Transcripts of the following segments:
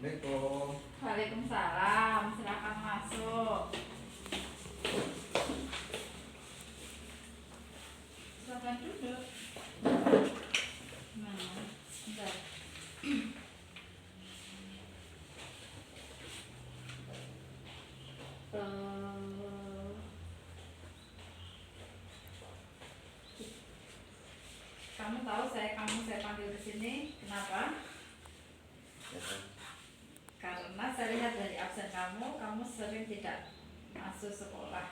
Assalamualaikum. Waalaikumsalam, silakan masuk. Silakan duduk. Mana? Bentar. Eh, kamu tahu saya panggil ke sini kenapa? Karena saya lihat dari absen kamu sering tidak masuk sekolah.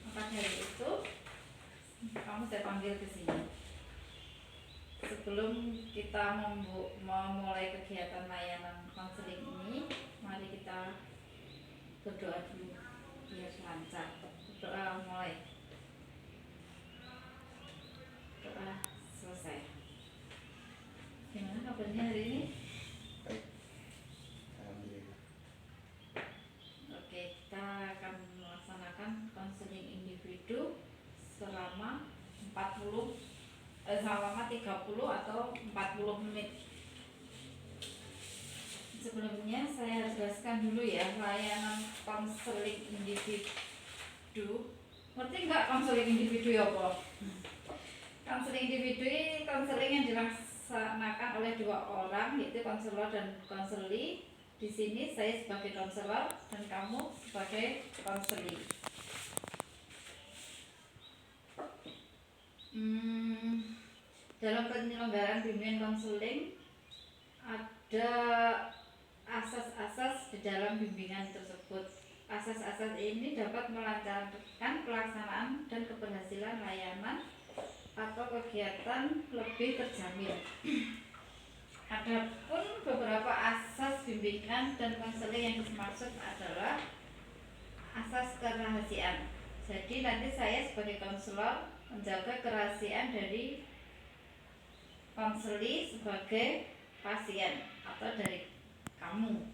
Maka dari itu kamu saya panggil ke sini. Sebelum kita memulai kegiatan layanan konseling ini, mari kita berdoa dulu biar lancar. Berdoa mulai. Doa selesai. Gimana kabarnya hari ini? Baik. Alhamdulillah. Oke, kita akan melaksanakan konseling individu selama 30 atau 40 menit. Sebelumnya saya harus jelaskan dulu ya, layanan konseling individu. Ngerti nggak konseling individu ya, Pak? Konseling individu ini konseling yang dilaksanakan oleh 2 orang, yaitu konselor dan konseli. Di sini saya sebagai konselor dan kamu sebagai konseli. Dalam penyelenggaraan bimbingan konseling ada asas-asas di dalam bimbingan tersebut. Asas-asas ini dapat melancarkan pelaksanaan dan keberhasilan layanan atau kegiatan lebih terjamin. Adapun beberapa asas bimbingan dan konseling yang dimaksud adalah asas kerahasiaan. Jadi nanti saya sebagai konselor menjaga kerahasiaan dari konseli sebagai pasien atau dari kamu.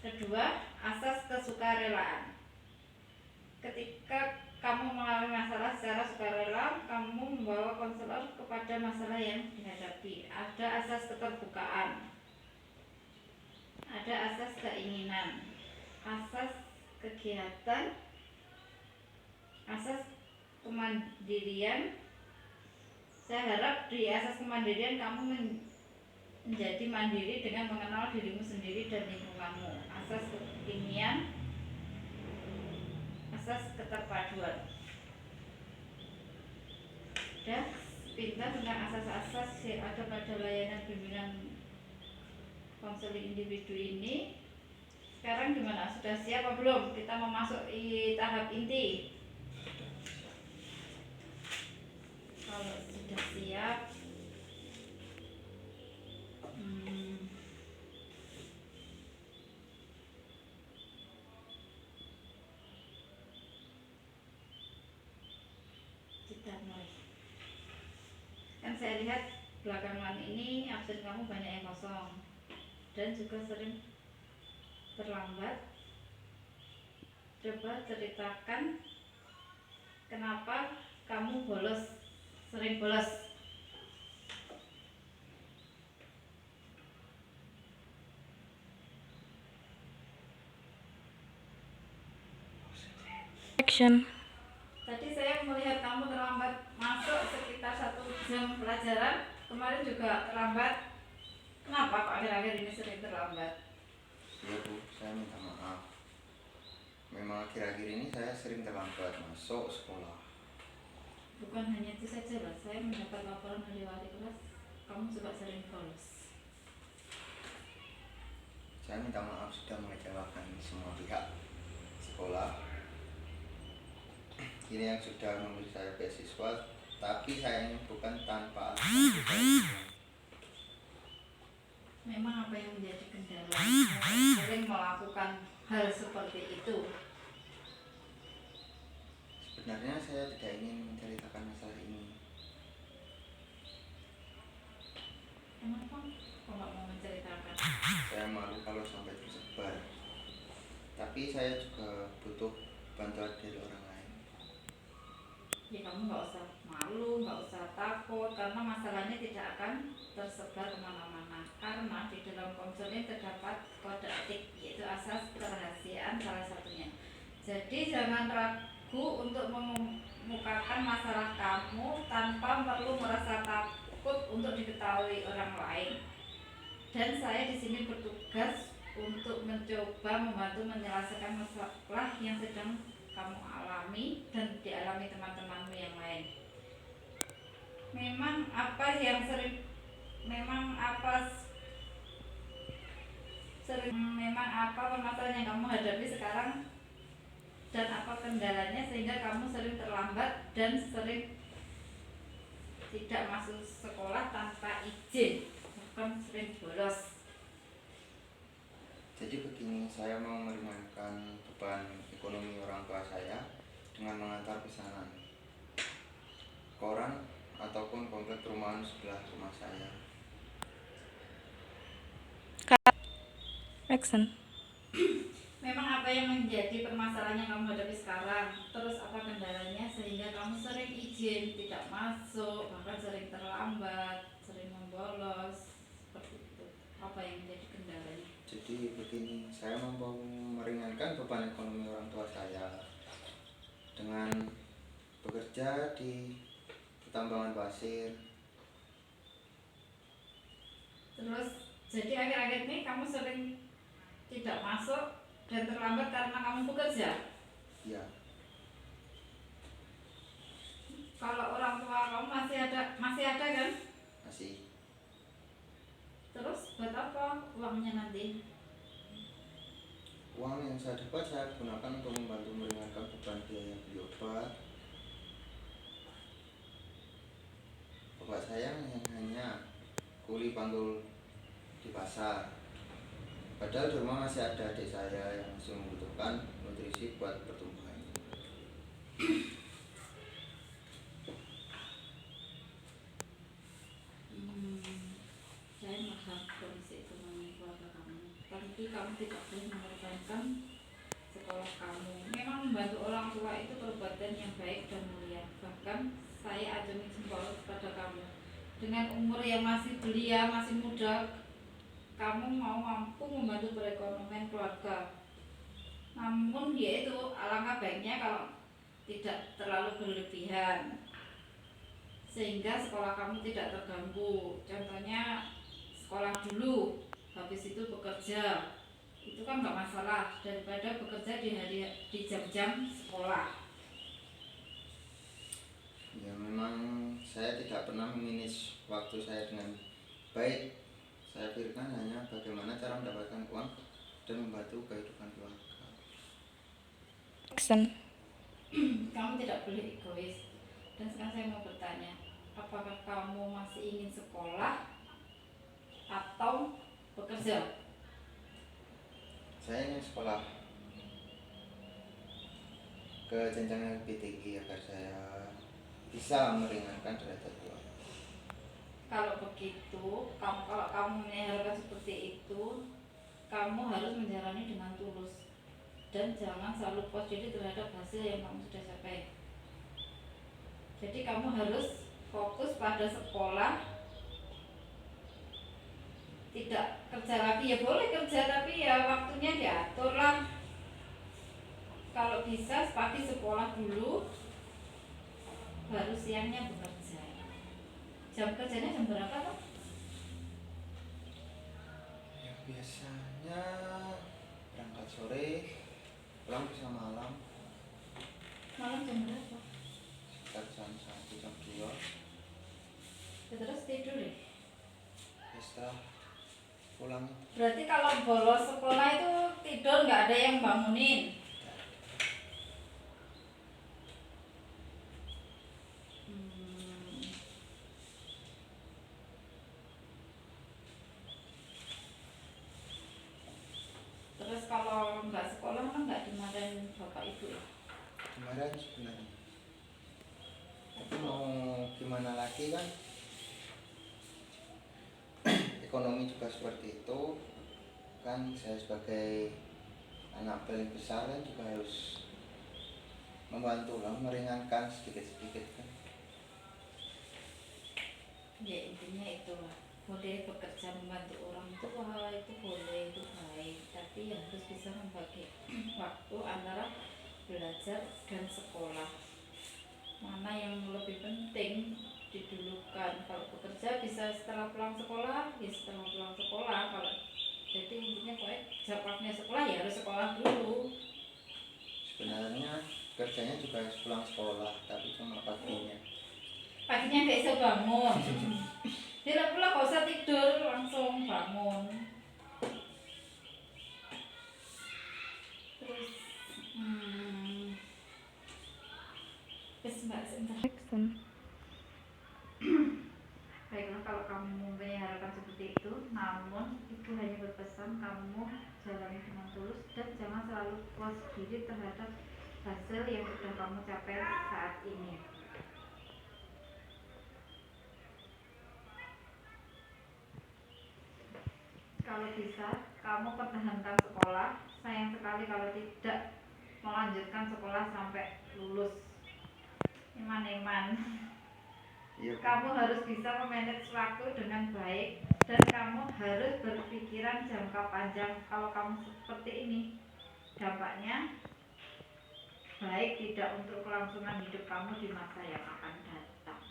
Kedua, asas kesukarelaan. Ketika kamu mengalami masalah secara sukarela, kamu membawa konselor kepada masalah yang dihadapi. Ada asas keterbukaan, ada asas keinginan, asas kegiatan, asas kemandirian. Saya harap di asas kemandirian kamu menjadi mandiri dengan mengenal dirimu sendiri dan lingkunganmu. Asas kekinian, asas keterpaduan. Dan pintar tentang asas-asas yang ada pada layanan bimbingan konseling individu ini. Sekarang gimana? Sudah siap apa belum? Kita memasuki tahap inti. Kalau sudah siap, kita mulai. Kan saya lihat belakangan ini absen kamu banyak yang kosong dan juga sering terlambat. Coba ceritakan kenapa kamu sering bolos. Action. Tadi saya melihat kamu terlambat masuk sekitar 1 jam pelajaran. Kemarin juga terlambat. Kenapa Pak akhir-akhir ini sering terlambat? Iya Bu, saya minta maaf. Memang akhir-akhir ini saya sering terlambat masuk sekolah. Bukan hanya itu saja lah, saya mendapat laporan dari wali kelas kamu juga sering bolos. Saya minta maaf sudah mengecewakan semua pihak sekolah. Ini yang sudah memberi saya beasiswa, tapi saya ini bukan tanpa alasan. Memang apa yang menjadi kendala sering melakukan hal seperti itu? Sebenarnya saya tidak ingin menceritakan masalah ini. Kenapa kok nggak mau menceritakan? Saya malu kalau sampai tersebar. Tapi saya juga butuh bantuan dari orang lain. Ya kamu nggak usah malu. malu, nggak usah takut, karena masalahnya tidak akan tersebar kemana-mana. Karena di dalam konseling terdapat kode etik, yaitu asas kerahasiaan salah satunya. Jadi jangan ragu untuk mengemukakan masalah kamu tanpa perlu merasa takut untuk diketahui orang lain. Dan saya di sini bertugas untuk mencoba membantu menyelesaikan masalah yang sedang kamu alami dan dialami teman-temanmu yang lain. Memang apa permasalahan yang kamu hadapi sekarang dan apa kendalanya sehingga kamu sering terlambat dan sering tidak masuk sekolah tanpa izin, bahkan sering bolos. Jadi begini, saya mau meringankan beban ekonomi orang tua saya dengan mengantar pesanan koran ataupun komplek perumahan sebelah rumah saya. Action. Memang apa yang menjadi permasalahan yang kamu hadapi sekarang, terus apa kendalanya sehingga kamu sering izin tidak masuk, bahkan sering terlambat, sering membolos, seperti itu. Apa yang menjadi kendalanya? Jadi begini, saya mau meringankan beban ekonomi orang tua saya dengan bekerja di pertambangan pasir. Terus jadi akhir-akhir ini kamu sering tidak masuk dan terlambat karena kamu bekerja. Ya, Kalau orang tua kamu masih ada kan? masih. Terus buat apa uangnya nanti? Uang yang saya dapat saya gunakan untuk membantu meringankan beban biaya beli obat. Bapak saya yang hanya kuli pantul di pasar. Padahal di rumah masih ada adik saya yang masih membutuhkan nutrisi buat pertumbuhan. Saya paham kondisi ekonomi keluarga kamu, tapi kamu tidak boleh mengorbankan sekolah kamu. Memang membantu orang tua itu perbuatan yang baik dan mulia. Bahkan saya acungi jempol kepada kamu. Dengan umur yang masih belia, masih muda, kamu mau mampu membantu perekonomian keluarga. Namun yaitu alangkah baiknya kalau tidak terlalu berlebihan, sehingga sekolah kamu tidak terganggu. Contohnya sekolah dulu, habis itu bekerja, itu kan nggak masalah daripada bekerja di jam-jam sekolah. Ya memang saya tidak pernah memanage waktu saya dengan baik. Saya pikirkan hanya bagaimana cara mendapatkan uang dan membantu kehidupan keluarga. Action. Kamu tidak boleh egois. Dan sekarang saya mau bertanya, apakah kamu masih ingin sekolah atau bekerja? Saya ingin sekolah ke jenjang yang lebih tinggi agar saya bisa meringankan derajat keluarga. Kalau begitu, kalau kamu mengharapkan seperti itu, kamu harus menjalani dengan tulus dan jangan selalu positif terhadap hasil yang kamu sudah capai. Jadi kamu harus fokus pada sekolah, tidak kerja lagi. Ya boleh kerja, tapi ya waktunya diatur lah. Kalau bisa pagi sekolah dulu, baru siangnya bekerja. Jam kerjanya jam berapa toh? Ya, biasanya berangkat sore, pulang bisa malam, Malam jam berapa? sekitar jam 1, jam 2. Ya, terus tidur deh. Ya, setelah pulang Berarti kalau bolos sekolah itu tidur nggak ada yang bangunin. Terus kalau nggak sekolah kan nggak dimarahin bapak ibu ya? kemarin sebenarnya. Tapi mau gimana lagi kan, ekonomi juga seperti itu kan. Saya sebagai anak paling besar kan juga harus membantu lah, meringankan sedikit-sedikit kan. Ya intinya itu boleh bekerja membantu orang tua itu boleh, itu baik, tapi ya harus bisa membagi waktu antara belajar dan sekolah, mana yang lebih penting didulukan. Kalau bekerja bisa setelah pulang sekolah, ya setelah pulang sekolah. Kalau jadi intinya pokoknya jadwalnya sekolah ya harus sekolah dulu. Sebenarnya kerjanya juga harus pulang sekolah, tapi cuma paginya. Paginya nggak bisa bangun. Tidak pulang nggak usah tidur, langsung bangun. Terus, mbak sebentar. Baiklah, kalau kamu harapan seperti itu, namun ibu hanya berpesan kamu jalani dengan tulus dan jangan selalu puas diri terhadap hasil yang sudah kamu capai saat ini. Kalau bisa, kamu pertahankan sekolah. Sayang sekali kalau tidak melanjutkan sekolah sampai lulus. Iman-iman. Iya, kamu harus bisa memanage waktu dengan baik dan kamu harus berpikiran jangka panjang. Kalau kamu seperti ini, dampaknya baik tidak untuk kelangsungan hidup kamu di masa yang akan datang.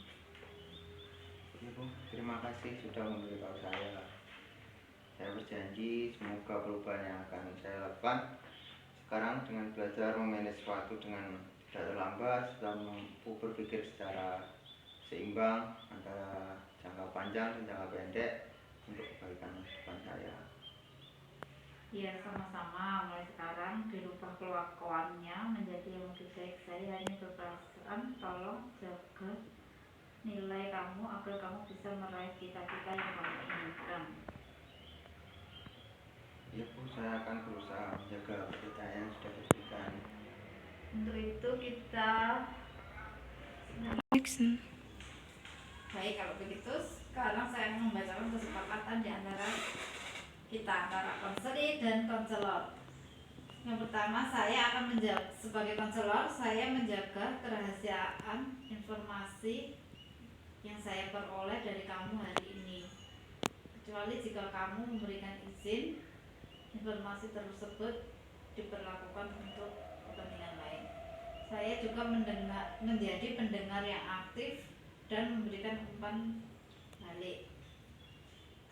iya Bu, terima kasih sudah memberitahu saya. Saya berjanji semoga perubahan yang akan saya lakukan sekarang dengan belajar memanage waktu dengan tidak terlambat, sudah mampu berpikir secara seimbang antara jangka panjang dan jangka pendek untuk kebaikan masa depan saya. Ya, sama-sama. Mulai sekarang dirubah kelakuannya menjadi yang lebih baik. Saya hanya berpesan tolong jaga nilai kamu agar kamu bisa meraih cita-cita yang kamu inginkan. Ya Bu, saya akan berusaha menjaga kepercayaan yang sudah diberikan. Untuk itu kita baik, kalau begitu sekarang saya akan membacakan kesepakatan di antara kita, antara konselor dan konselor. Yang pertama, saya akan menjaga sebagai konselor, saya menjaga kerahasiaan informasi yang saya peroleh dari kamu hari ini, kecuali jika kamu memberikan izin. Informasi tersebut diperlakukan untuk kepentingan lain. Saya juga menjadi pendengar yang aktif dan memberikan umpan balik.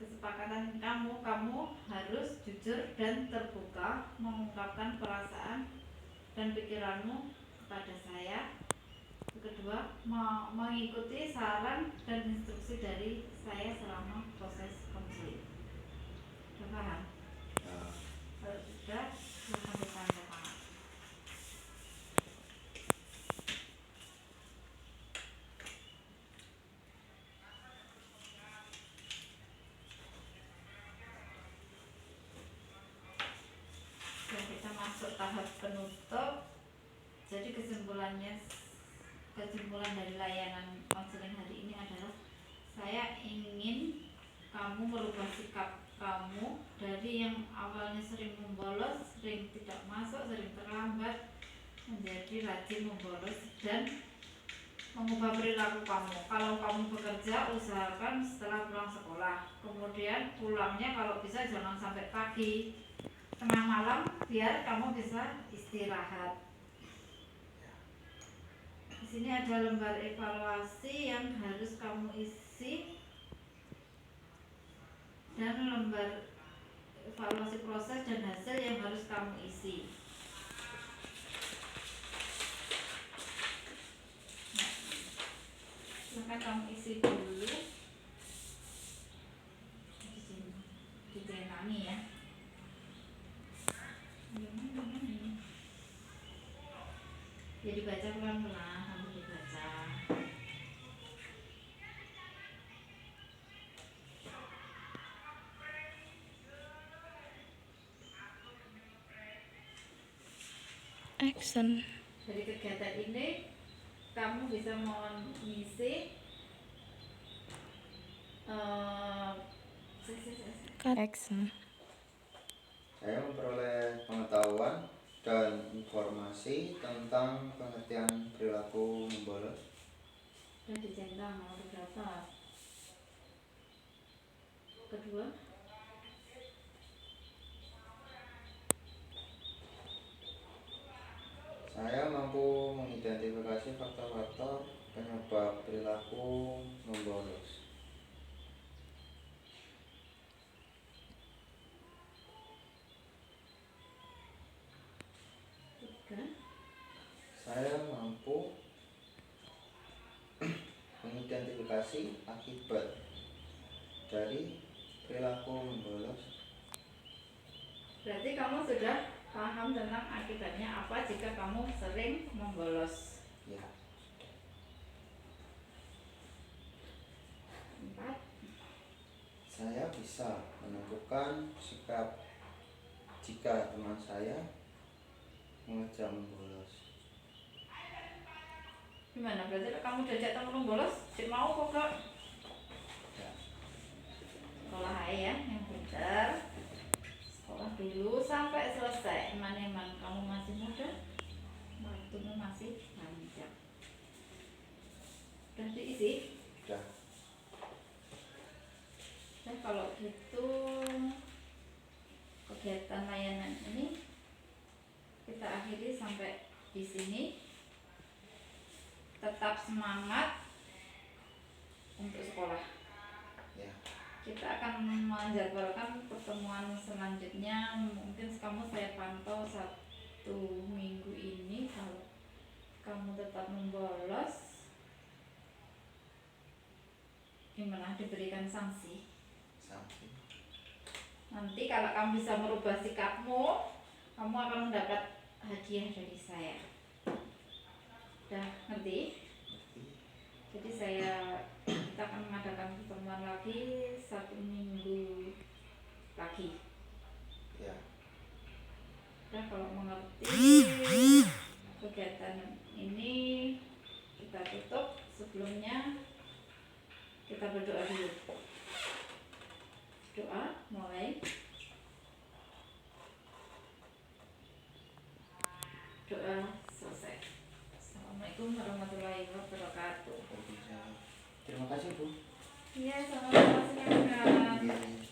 Kesepakatan kamu harus jujur dan terbuka mengungkapkan perasaan dan pikiranmu kepada saya. Kedua, mengikuti saran dan instruksi dari saya selama proses konseling. Paham? Kalau sudah, silakan ditanda tangan. Dan kita masuk tahap penutup. Jadi kesimpulan dari layanan konseling hari ini adalah saya ingin kamu merubah sikap kamu dari yang awalnya sering membolos, sering tidak masuk, sering terlambat, menjadi rajin membolos dan mengubah perilaku kamu. Kalau kamu bekerja, usahakan setelah pulang sekolah. Kemudian pulangnya kalau bisa jangan sampai pagi, tengah malam, biar kamu bisa istirahat. Di sini ada lembar evaluasi yang harus kamu isi dan lembar evaluasi proses dan hasil yang harus kamu isi. Nah, silakan kamu isi dulu. Dicenangi ya. Ya dibaca pelan-pelan sambil dibaca. Action. Dari kegiatan ini kamu bisa mengisi Action. Saya memperoleh pengetahuan dan informasi tentang pengertian perilaku membolos dan dicentang nomor berapa? kedua. Saya mampu mengidentifikasi faktor-faktor penyebab perilaku membolos. Tiga. Saya mampu mengidentifikasi akibat dari perilaku membolos. Berarti kamu sudah paham tentang akibatnya apa jika kamu sering membolos. Ya, 4. saya bisa menentukan sikap jika teman saya mengajak membolos. Gimana? Berarti kamu diajak temen membolos, cik mau kok kak? Ya, Sekolah aja ya, yang pintar. Sekolah dulu sampai selesai. Eman-eman kamu masih muda, waktumu masih panjang. Udah diisi? sudah. Nah kalau gitu kegiatan layanan ini kita akhiri sampai di sini. Tetap semangat untuk sekolah. Ya, Kita akan menjadwalkan pertemuan selanjutnya. Mungkin kamu saya pantau 1 minggu ini. Kalau kamu tetap membolos, gimana, diberikan sanksi. sampai. Nanti kalau kamu bisa merubah sikapmu, kamu akan mendapat hadiah dari saya. Udah ngerti? Jadi kita akan mengadakan pertemuan lagi 1 minggu lagi. Ya, Udah, kalau mengerti kegiatan ini kita tutup. Sebelumnya kita berdoa dulu. Doa mulai. Doa selesai. Assalamualaikum warahmatullahi wabarakatuh. terima kasih Bu. Iya, sama-sama. Silakan. Iya.